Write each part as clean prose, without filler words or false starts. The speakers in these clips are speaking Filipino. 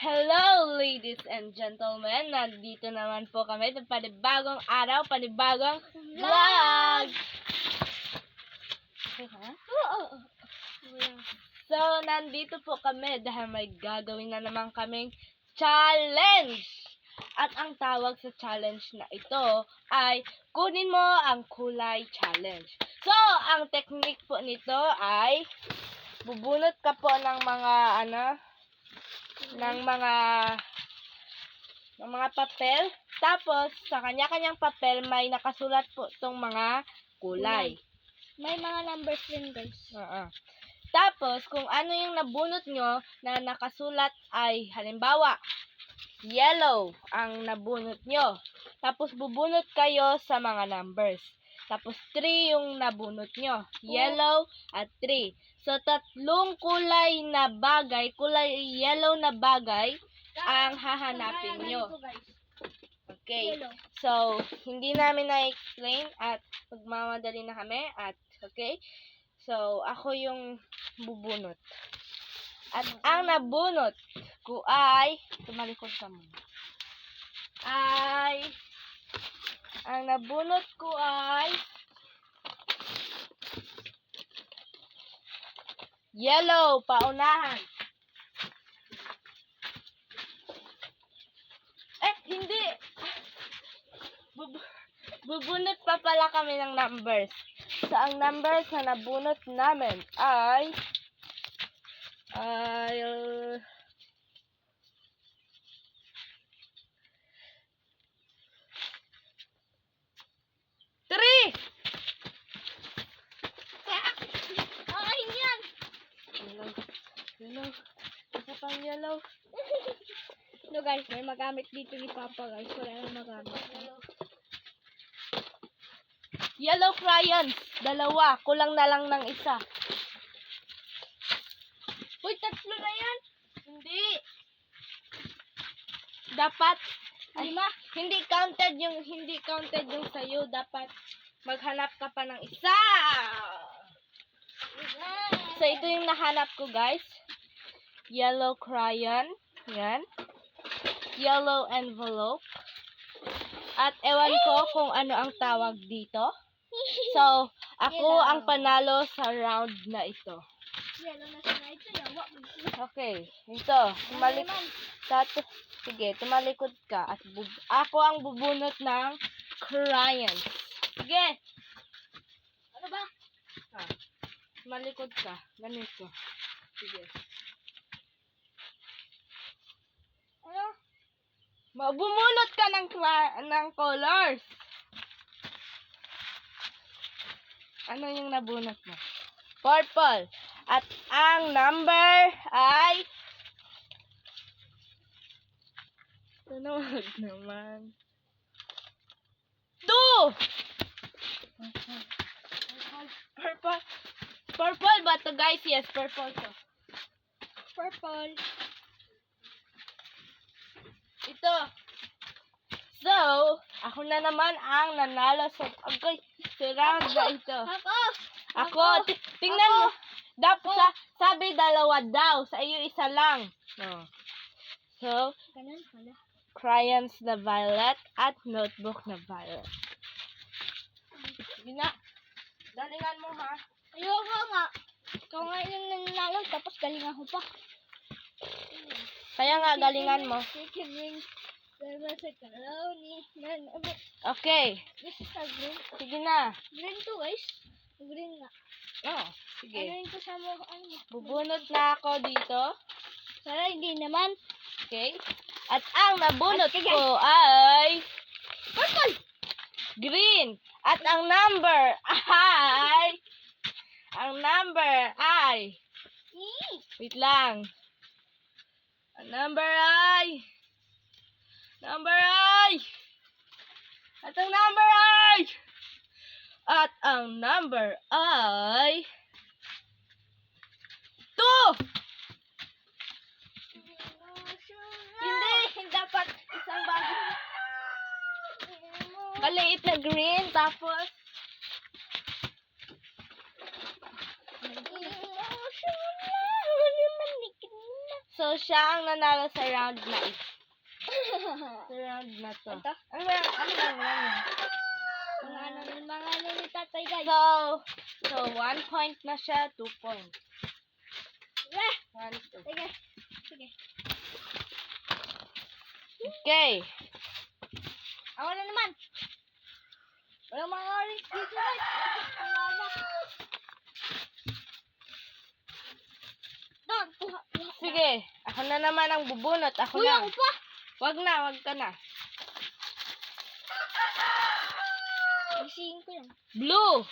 Hello, ladies and gentlemen. Nandito naman po kami sa panibagong araw, panibagong vlog. So, nandito po kami dahil may gagawin na naman kaming challenge. At ang tawag sa challenge na ito ay kunin mo ang kulay challenge. So, ang technique po nito ay bubunot ka po ng mga ng mga papel. Tapos, sa kanya-kanyang papel may nakasulat po itong mga kulay. May mga numbers din, guys. Tapos, kung ano yung nabunot nyo na nakasulat ay, halimbawa, yellow ang nabunot nyo. Tapos, bubunot kayo sa mga numbers. Tapos, 3 yung nabunot nyo. Yellow at 3. So, tatlong kulay na bagay, kulay yellow na bagay, ang hahanapin nyo. Okay. So, hindi namin na-explain at magmamadali na kami. At, okay. So, ako yung bubunot. At ang nabunot ko ay, tumalikod ka muna. Ang nabunot ko ay yellow, paunahan. Hindi. Bubunot pa pala kami ng numbers. So, ang numbers na nabunot namin ay 3! Akin yan! Yellow. Isa pang yellow. No, guys, may magamit dito ni Papa, guys. Wala nang magamit. Yellow crayons. 2. Kulang na lang ng isa. Uy, 3 na yan! Hindi. Dapat 5. hindi counted yung sayo. Dapat maghanap ka pa ng isa. So, ito yung nahanap ko, guys. Yellow crayon. Yan. Yellow envelope. At ewan ko kung ano ang tawag dito. So, ako ang panalo sa round na ito. Yellow na siya na ito. Yawa. Okay. Ito. Sige, tumalikod ka. At ako ang bubunot ng crayon. Sige. Ano ba? Tumalikod ka. Ganito. Sige. Ano? Bumunot ka ng colors. Ano yung nabunot mo? Purple. At ang number ay tunod naman. 2! Purple. Purple ba to, guys? Yes, purple to. Purple. Ito. So, ako na naman ang nanalo sa round na ito. Ako. Tingnan mo. Sabi 2 daw. Sa iyo isa lang. So, Ganun pala. crayons na violet at notebook na violet. Sige na. Dalingan mo, ha? Ayoko nga. Ikaw nga yung nanalo, tapos galing ako pa. Kaya nga, galingan mo. Chicken wings. Okay. This is a green. Sige na. Green to, guys. Green nga. Sige. Ano yung kasama ko? Bubunot na ako dito. Sana hindi naman. Okay. At ang nabunot Sige. ko ay Purple! green. At ang number ay wait lang. Ang number ay at ang number ay 2. Hindi dapat isang bagay. Maliit na green, tapos So, So, siya ang nanalo sa round na ito. Sa round na to. Ito? Ano ba? Ano ba? Mga ano ni tatay, guys. So 1 point na siya, 2 points. Yeah. 1, 2. Sige. Sige. Okay. Ako na naman. Walang mga orange dito, guys. Wala na. Doon, kuha. Sige. Ako na naman ang bubunot. Ako Kuya, na. ako pa. Wag ka na. Isihin ko yan. Blue.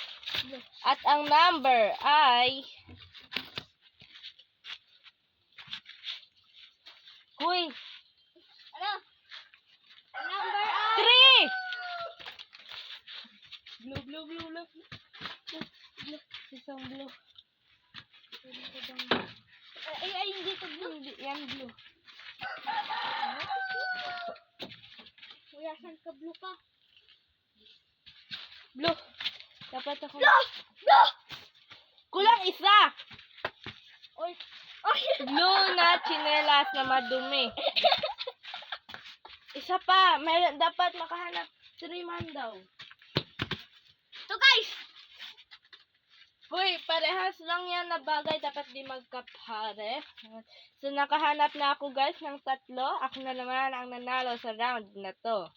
Blue. At ang number ay... Uy, Ano? Ang number ay... 3! Blue. Isang blue. Ay, hindi to blue. Hindi, yan blue. Kuya, saan ka blue ka? Blue. Dapat ako... Blue! Kulang isa! Oy! Oy! Blue na chinelas na madumi. Isa pa. Dapat makahanap. 3 man daw. To guys! Uy, parehas lang yan na bagay. Dapat di magkapare. So, nakahanap na ako guys ng 3. Ako na naman ang nanalo sa round na to.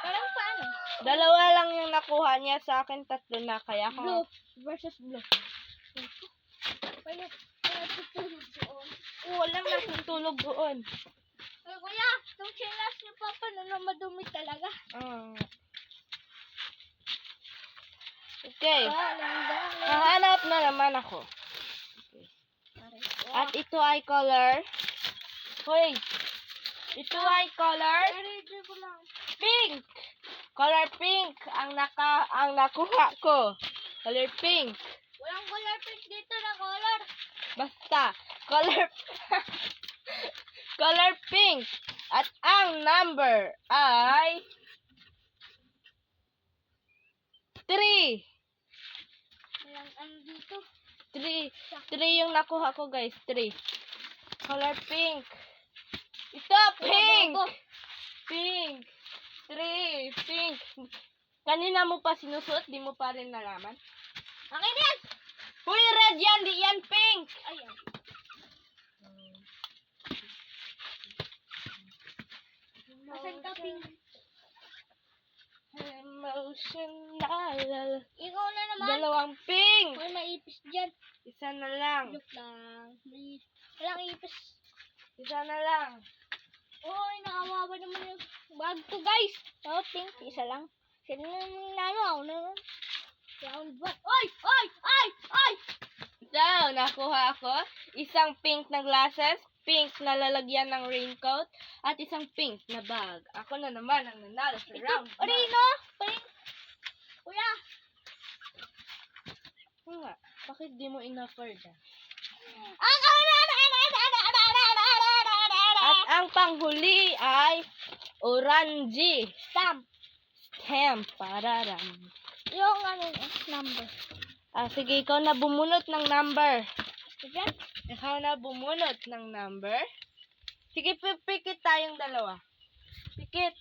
Parang paano? 2 lang yung nakuha niya sa akin. 3 na. Kaya Blue ako... versus blue. Kaya tutulog doon. Walang natutulog doon. Ay, kuya, itong chinas ni Papa na madumi talaga. Okay. Dalang. Nahanap na naman ako. At ito ay color. Hoy! Ito ay color Ready ko lang. pink. Color pink ang nakuha ko. Color pink. Walang color pink dito na color. Basta color color pink. At ang number ay 3. Walang ano dito. 3 yung nakuha ko guys. 3. Color pink. Ito pink. Bobo. Pink. 3. Pink. Kanina mo pa sinusuot, di mo pa rin nalaman. Akin yan! Uy, red yan, di yan pink. Ayan. Asan ka pink? Emotional. Ikaw na naman. 2 pink. May maipis dyan. Isa na lang. Joke lang. Walang ipis. Isa na lang. Oy, naawawa naman yung bag to, guys. Oh, pink. Isa lang. Sino na ako na. Round 1. Oy! So, nakuha ako isang pink na glasses, pink na lalagyan ng raincoat, at isang pink na bag. Ako na naman ang nanalo sa round. Orino! Pink! Kuya! Nga, bakit di mo in-offer dyan? At ang panghuli ay orange. Stamp. Pararam. Yung ano, number. Sige, ikaw na bumunot ng number. Diyan? Ikaw na bumunot ng number. Sige, pikit tayong 2. Pikit.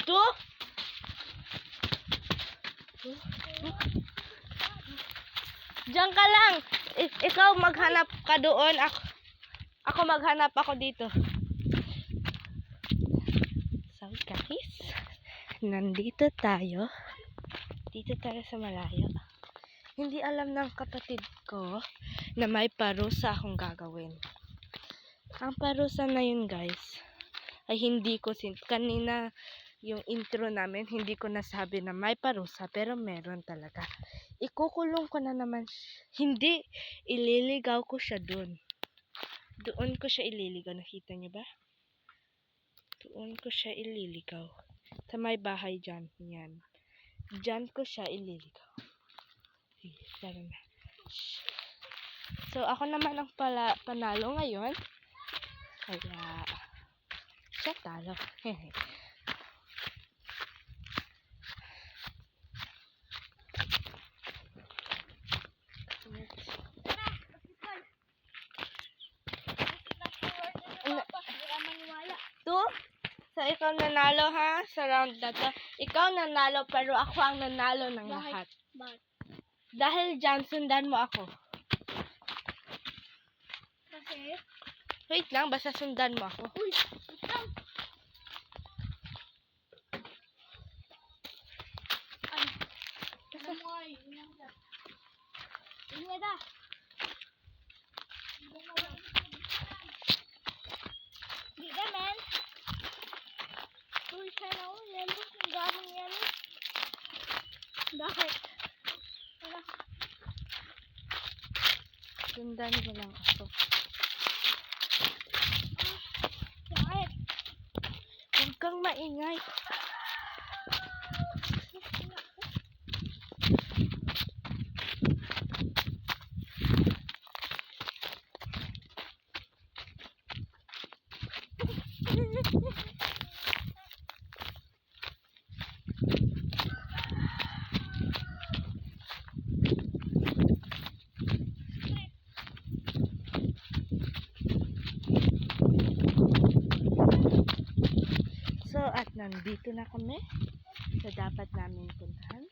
2? Diyan ka lang. Ikaw maghanap ka doon. Ako maghanap ako dito. So guys, nandito tayo. Dito tayo sa malayo. Hindi alam ng kapatid ko na may parusa akong gagawin. Ang parusa na yun guys, ay hindi ko kanina yung intro namin, hindi ko nasabi na may parusa, pero meron talaga. Ikukulong ko na naman hindi, ililigaw ko siya doon. Doon ko siya ililigaw. Nakita niyo ba? Doon ko siya ililigaw. Sa may bahay dyan. Yan. Dyan ko siya ililigaw. Sige, tara na. So, ako naman ang panalo ngayon. Kaya, siya talo. So, ikaw nanalo ha sa round na to. Ikaw nanalo pero ako ang nanalo ng Bakit? lahat. Bakit? Dahil dyan, sundan mo ako. Kasi, Wait lang, basta sundan mo ako. uy, wait lang. Ay, namoy. Ini ada. Di ka, man. Uy, sana ako. Yan po, ang daming yan. Bakit? Tara. Sundan mo lang ako. Bakit? Huwag kang maingay. So, at nandito na kami sa dapat namin puntahan.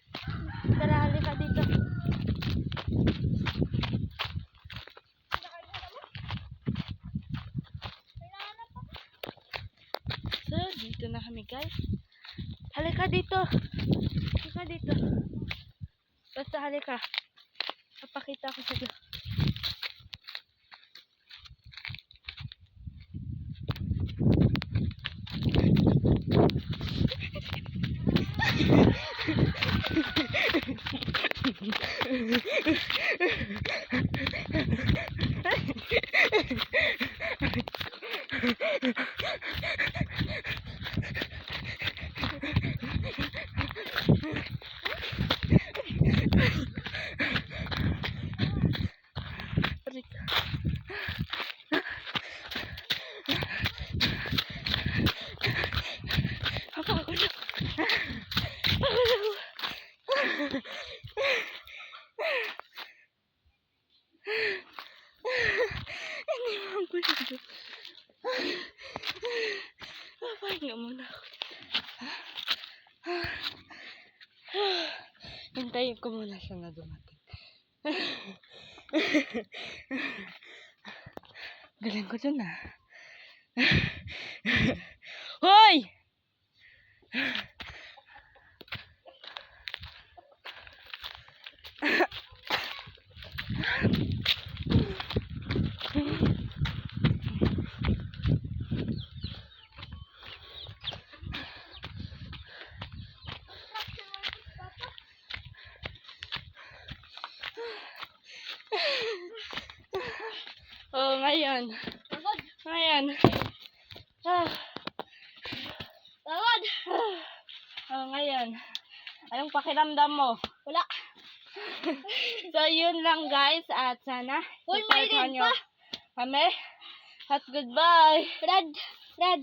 Tara, halika dito. So, dito na kami guys. Halika dito. Halika dito. Basta halika. Papakita ko sa'yo. Ako na. Hindi mo ang gusto. Papahinga muna ako. Hintayin ko muna siya na dumating. Galing ko dun ah. Hoy! Oh, ngayon. Pagod. Ngayon. Ah. Pagod. Oh, ngayon. Anong pakiramdam mo? Wala. So, yun lang guys. At sana Uy, may supportahan red nyo pa. kami. At goodbye. Red. Red.